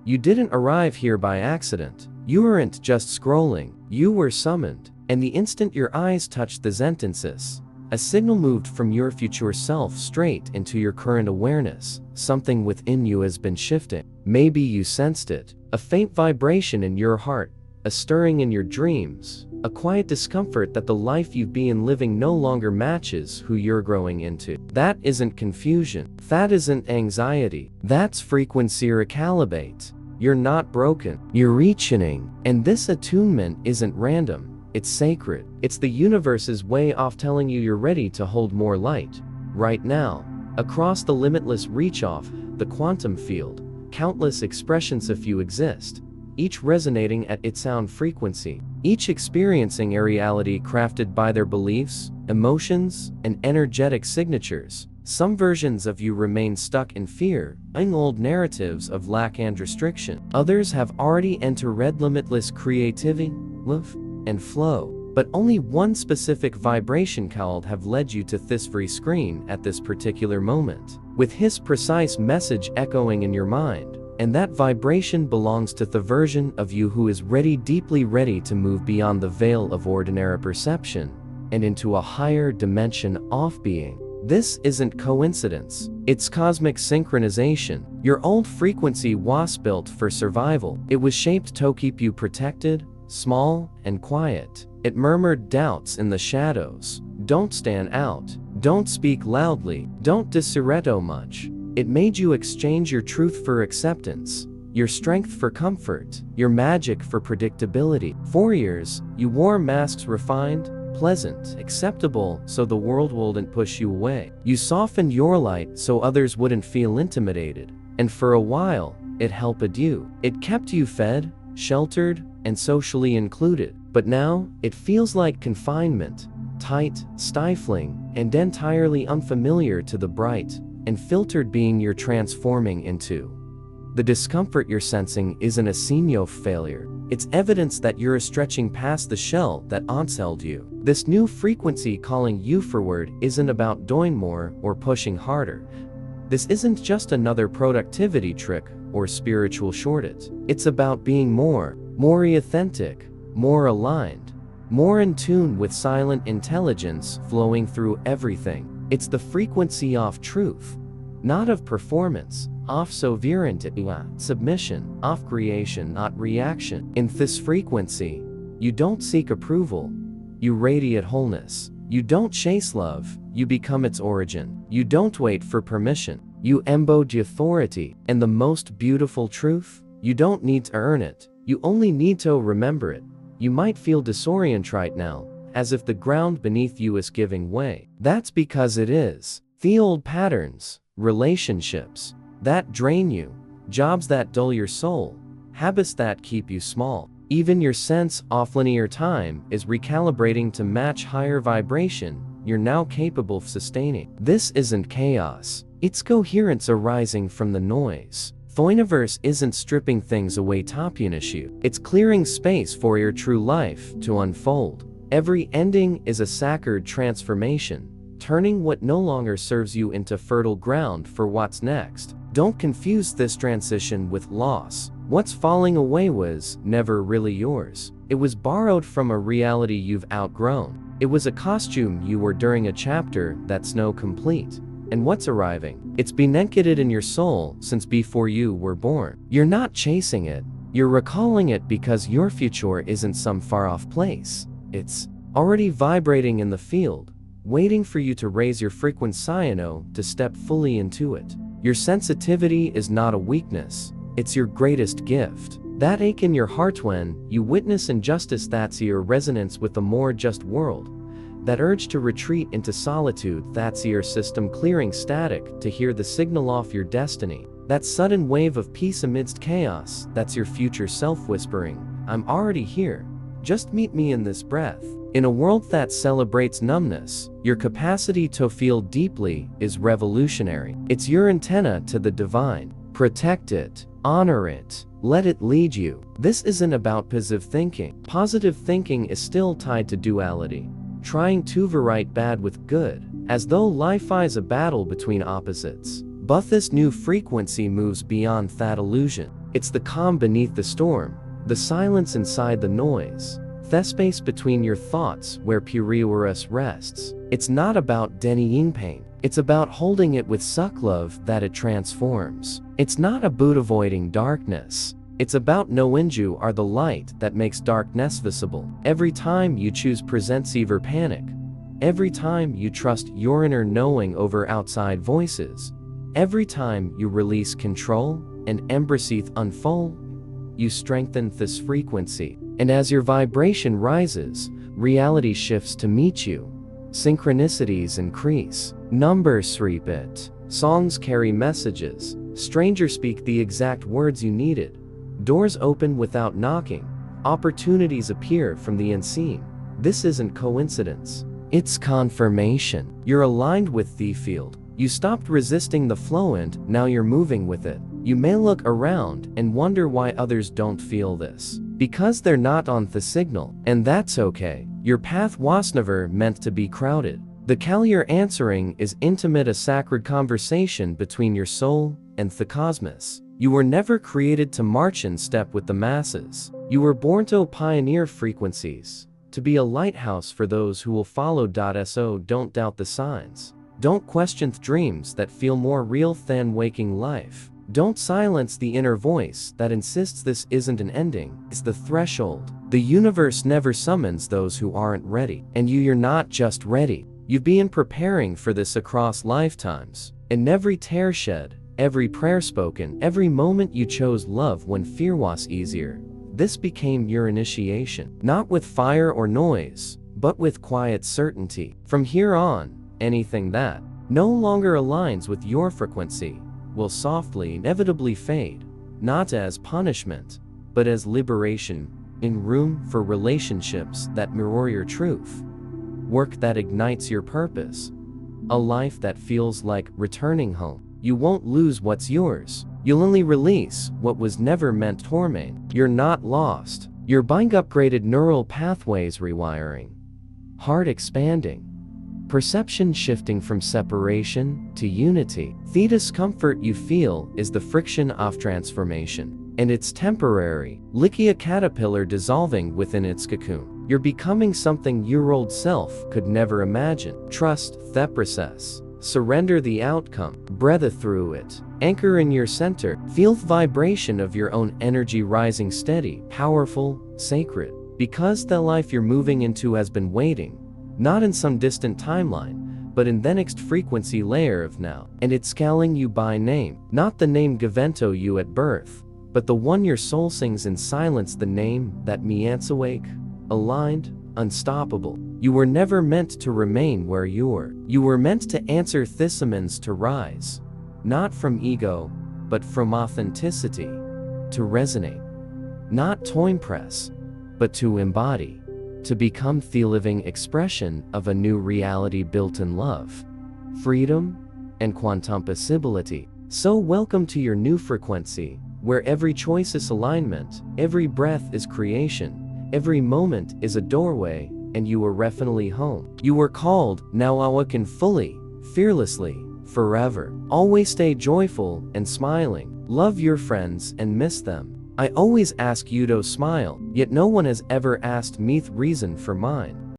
You didn't arrive here by accident. You weren't just scrolling. You were summoned. And the instant your eyes touched the sentences, a signal moved from your future self straight into your current awareness. Something within you has been shifting. Maybe you sensed it. A faint vibration in your heart, a stirring in your dreams, a quiet discomfort that the life you've been living no longer matches who you're growing into. That isn't confusion. That isn't anxiety. That's frequency recalibrate. You're not broken. You're reaching. And this attunement isn't random. It's sacred. It's the universe's way of telling you you're ready to hold more light. Right now, across the limitless reach of the quantum field, countless expressions of you exist, each resonating at its own frequency, each experiencing a reality crafted by their beliefs, emotions, and energetic signatures. Some versions of you remain stuck in fear, in old narratives of lack and restriction. Others have already entered limitless creativity, love, and flow. But only one specific vibration called have led you to this free screen at this particular moment, with his precise message echoing in your mind. And that vibration belongs to the version of you who is ready, deeply ready to move beyond the veil of ordinary perception and into a higher dimension of being. This isn't coincidence. It's cosmic synchronization. Your old frequency was built for survival. It was shaped to keep you protected, small, and quiet. It murmured doubts in the shadows. Don't stand out. Don't speak loudly. Don't disreto much. It made you exchange your truth for acceptance, your strength for comfort, your magic for predictability. For years, you wore masks refined, pleasant, acceptable, so the world wouldn't push you away. You softened your light so others wouldn't feel intimidated. And for a while, it helped you. It kept you fed, sheltered, and socially included. But now, it feels like confinement, tight, stifling, and entirely unfamiliar to the bright and filtered being you're transforming into. The discomfort you're sensing isn't a signal of failure. It's evidence that you're stretching past the shell that once held you. This new frequency calling you forward isn't about doing more or pushing harder. This isn't just another productivity trick or spiritual shortcut. It's about being more authentic, more aligned, more in tune with silent intelligence flowing through everything. It's the frequency of truth, not of performance, of sovereignty, submission, of creation, not reaction. In this frequency, you don't seek approval, you radiate wholeness. You don't chase love, you become its origin. You don't wait for permission, you embody authority. And the most beautiful truth? You don't need to earn it, you only need to remember it. You might feel disoriented right now, as if the ground beneath you is giving way. That's because it is. The old patterns, relationships that drain you, jobs that dull your soul, habits that keep you small. Even your sense of linear time is recalibrating to match higher vibration you're now capable of sustaining. This isn't chaos. It's coherence arising from the noise. The universe isn't stripping things away to punish you. It's clearing space for your true life to unfold. Every ending is a sacred transformation, turning what no longer serves you into fertile ground for what's next. Don't confuse this transition with loss. What's falling away was never really yours. It was borrowed from a reality you've outgrown. It was a costume you wore during a chapter that's now complete. And what's arriving? It's been encoded in your soul since before you were born. You're not chasing it. You're recalling it because your future isn't some far-off place. It's already vibrating in the field, waiting for you to raise your frequency to step fully into it. Your sensitivity is not a weakness. It's your greatest gift. That ache in your heart when you witness injustice, that's your resonance with a more just world. That urge to retreat into solitude, that's your system clearing static to hear the signal of your destiny. That sudden wave of peace amidst chaos, that's your future self whispering, I'm already here. Just meet me in this breath. In a world that celebrates numbness, your capacity to feel deeply is revolutionary. It's your antenna to the divine. Protect it, honor it, let it lead you. This isn't about positive thinking. Positive thinking is still tied to duality, trying to overwrite bad with good, as though life is a battle between opposites. But this new frequency moves beyond that illusion. It's the calm beneath the storm, the silence inside the noise, the space between your thoughts where Puriurus rests. It's not about denying pain. It's about holding it with such love that it transforms. It's not about avoiding darkness. It's about knowing you are the light that makes darkness visible. Every time you choose presence over panic, every time you trust your inner knowing over outside voices, every time you release control and embrace unfold, you strengthen this frequency. And as your vibration rises, reality shifts to meet you. Synchronicities increase. Numbers repeat. Songs carry messages. Strangers speak the exact words you needed. Doors open without knocking. Opportunities appear from the unseen. This isn't coincidence. It's confirmation. You're aligned with the field. You stopped resisting the flow and now you're moving with it. You may look around and wonder why others don't feel this. Because they're not on the signal. And that's okay. Your path was never meant to be crowded. The call you're answering is intimate, a sacred conversation between your soul and the cosmos. You were never created to march in step with the masses. You were born to pioneer frequencies, to be a lighthouse for those who will follow. So don't doubt the signs. Don't question dreams that feel more real than waking life. Don't silence the inner voice that insists this isn't an ending, it's the threshold. The universe never summons those who aren't ready. And you're not just ready. You've been preparing for this across lifetimes. In every tear shed, every prayer spoken, every moment you chose love when fear was easier, this became your initiation. Not with fire or noise, but with quiet certainty. From here on, anything that no longer aligns with your frequency will softly, inevitably fade, not as punishment, but as liberation, in room for relationships that mirror your truth, work that ignites your purpose, a life that feels like returning home. You won't lose what's yours. You'll only release what was never meant to torment. You're not lost. You're being upgraded, neural pathways rewiring, heart expanding, perception shifting from separation to unity. The discomfort you feel is the friction of transformation, and it's temporary, like a caterpillar dissolving within its cocoon. You're becoming something your old self could never imagine. Trust the process. Surrender the outcome. Breathe through it. Anchor in your center. Feel the vibration of your own energy rising steady, powerful, sacred. Because the life you're moving into has been waiting, not in some distant timeline, but in the next frequency layer of now. And it's calling you by name. Not the name given to you at birth, but the one your soul sings in silence, the name that means awake, aligned, unstoppable. You were never meant to remain where you were. You were meant to answer summons to rise, not from ego, but from authenticity, to resonate, not to impress, but to embody, to become the living expression of a new reality built in love, freedom, and quantum possibility. So welcome to your new frequency, where every choice is alignment, every breath is creation, every moment is a doorway, and you are definitely home. You were called, now awaken fully, fearlessly, forever. Always stay joyful and smiling. Love your friends and miss them. I always ask you to smile, yet no one has ever asked me the reason for mine.